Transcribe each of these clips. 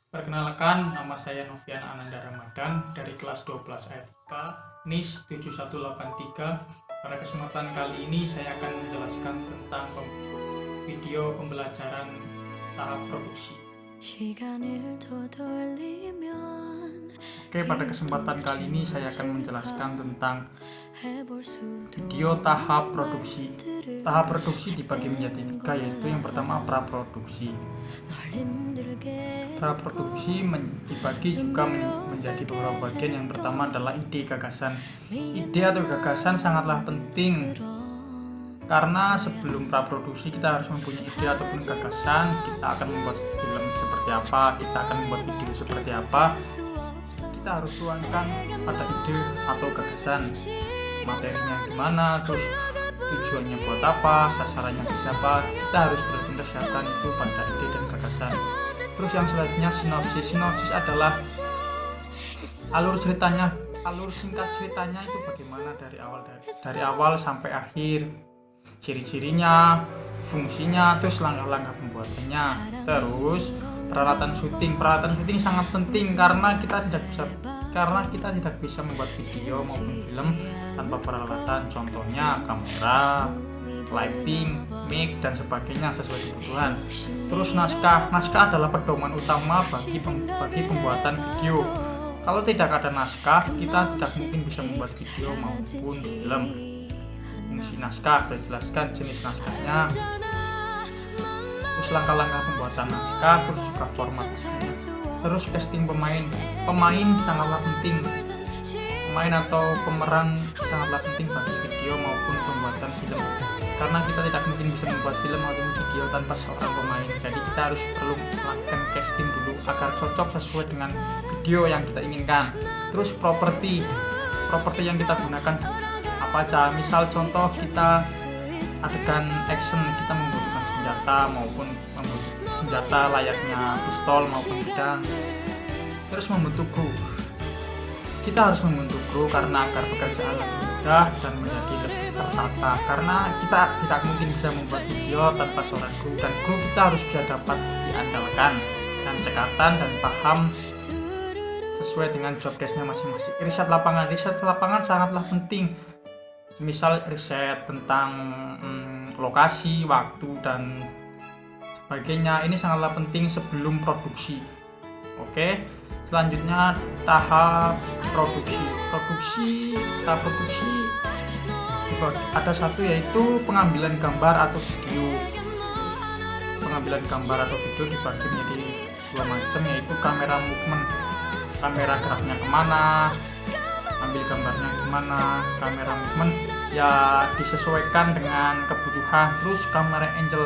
Perkenalkan, nama saya Novian Ananda Ramadan dari kelas 12 Etika NIS 7183. Pada kesempatan kali ini saya akan menjelaskan tentang video pembelajaran tahap produksi. Oke, pada kesempatan kali ini saya akan menjelaskan tentang video tahap produksi. Tahap produksi dibagi menjadi 3, yaitu yang pertama praproduksi. Praproduksi dibagi juga menjadi beberapa bagian. Yang pertama adalah ide gagasan. Ide atau gagasan sangatlah penting karena sebelum praproduksi kita harus mempunyai ide ataupun gagasan. Kita akan membuat film seperti apa, kita akan membuat video seperti apa. Kita harus tuangkan pada ide atau gagasan, materinya gimana, terus tujuannya buat apa, sasarannya siapa. Kita harus benar-benar siapkan itu pada ide dan gagasan. Terus yang selanjutnya sinopsis. Sinopsis adalah alur ceritanya, alur singkat ceritanya itu bagaimana dari awal sampai akhir, ciri-cirinya, fungsinya, terus langkah-langkah pembuatannya. Terus peralatan syuting sangat penting karena kita tidak bisa membuat video maupun film tanpa peralatan. Contohnya kamera, lighting, mic, dan sebagainya sesuai kebutuhan. Terus naskah adalah pedoman utama bagi pembuatan video. Kalau tidak ada naskah, kita tidak mungkin bisa membuat video maupun film. Fungsi naskah, dijelaskan jenis naskahnya, terus langkah-langkah pembuatan naskah, terus juga format. Terus casting pemain sangatlah penting. Pemain atau pemeran sangatlah penting bagi video maupun pembuatan film, karena kita tidak mungkin bisa membuat film maupun video tanpa seorang pemain. Jadi kita harus perlu melakukan casting dulu agar cocok sesuai dengan video yang kita inginkan. Terus properti yang kita gunakan apa aja. Misal contoh kita adegan action, kita membutuhkan senjata maupun senjata layaknya pistol maupun pedang. Terus membentuk kru. Kita harus membentuk kru karena agar pekerjaan lebih mudah dan menjadi lebih tertata, karena kita tidak mungkin bisa membuat video tanpa seorang kru, dan kru kita harus bisa dapat diandalkan dan cekatan dan paham sesuai dengan job desk-nya masing-masing. Riset lapangan sangatlah penting. Misal riset tentang lokasi, waktu, dan sebagainya. Ini sangatlah penting sebelum produksi. Oke, selanjutnya tahap produksi. Tahap produksi ada satu, yaitu pengambilan gambar atau video. Pengambilan gambar atau video dibagi menjadi dua macam, yaitu kamera movement. Kamera geraknya kemana, ambil gambarnya gimana. Kamera movement ya disesuaikan dengan kebutuhan. Terus kamera angel,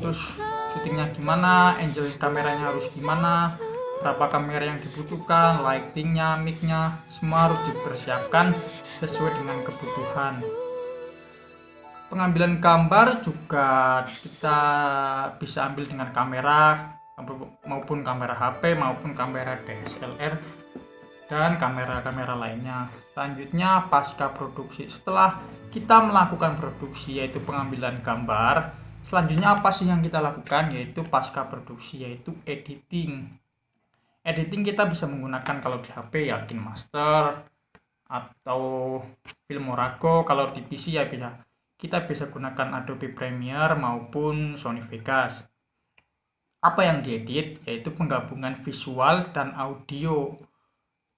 terus syutingnya gimana, angle kameranya harus gimana, berapa kamera yang dibutuhkan, lightingnya, micnya, semua harus dipersiapkan sesuai dengan kebutuhan. Pengambilan gambar juga kita bisa ambil dengan kamera maupun kamera HP maupun kamera DSLR dan kamera-kamera lainnya. Selanjutnya pasca produksi. Setelah kita melakukan produksi, yaitu pengambilan gambar, selanjutnya apa sih yang kita lakukan, yaitu pasca produksi, yaitu editing. Editing kita bisa menggunakan kalau di HP ya KineMaster atau Filmora Go. Kalau di PC ya kita bisa gunakan Adobe Premiere maupun Sony Vegas. Apa yang diedit, yaitu penggabungan visual dan audio.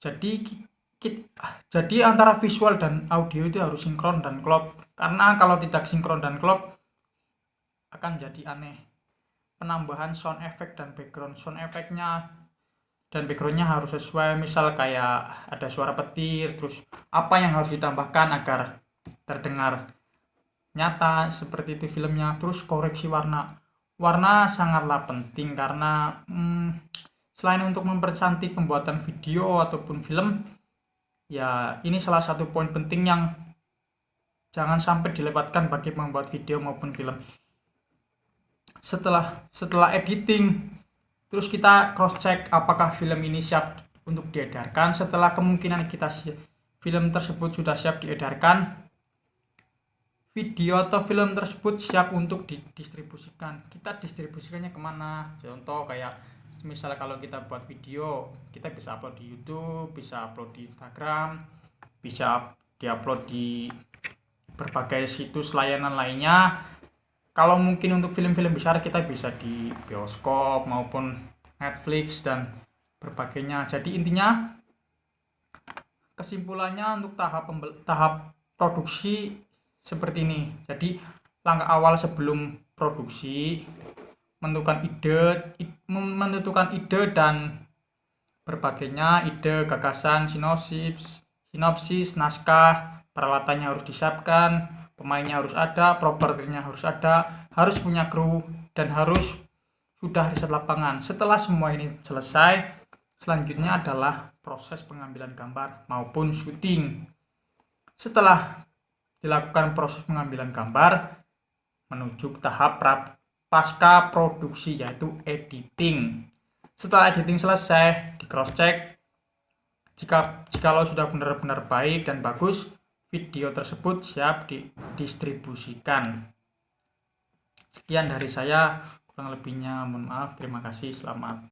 Jadi antara visual dan audio itu harus sinkron dan klop, karena kalau tidak sinkron dan klop akan jadi aneh. Penambahan sound effect dan background, sound effectnya dan backgroundnya harus sesuai. Misal kayak ada suara petir, terus apa yang harus ditambahkan agar terdengar nyata seperti itu filmnya. Terus koreksi warna sangatlah penting, karena selain untuk mempercantik pembuatan video ataupun film, ya ini salah satu poin penting yang jangan sampai dilewatkan bagi membuat video maupun film. Setelah editing, terus kita cross check apakah film ini siap untuk diedarkan. Setelah kemungkinan film tersebut sudah siap diedarkan, video atau film tersebut siap untuk didistribusikan. Kita distribusikannya kemana? Contoh kayak Misal kalau kita buat video, kita bisa upload di YouTube, bisa upload di Instagram, bisa diupload di berbagai situs layanan lainnya. Kalau mungkin untuk film-film besar kita bisa di bioskop maupun Netflix dan berbagainya. Jadi intinya, kesimpulannya untuk tahap produksi seperti ini. Jadi langkah awal sebelum produksi menentukan ide dan berbagainya, ide, gagasan, sinopsis, naskah, peralatannya harus disiapkan, pemainnya harus ada, propertinya harus ada, harus punya kru, dan harus sudah riset lapangan. Setelah semua ini selesai, selanjutnya adalah proses pengambilan gambar maupun syuting. Setelah dilakukan proses pengambilan gambar, menuju tahap pasca produksi, yaitu editing. Setelah editing selesai, di cross check, jikalau sudah benar-benar baik dan bagus, video tersebut siap didistribusikan. Sekian dari saya, kurang lebihnya mohon maaf. Terima kasih, selamat.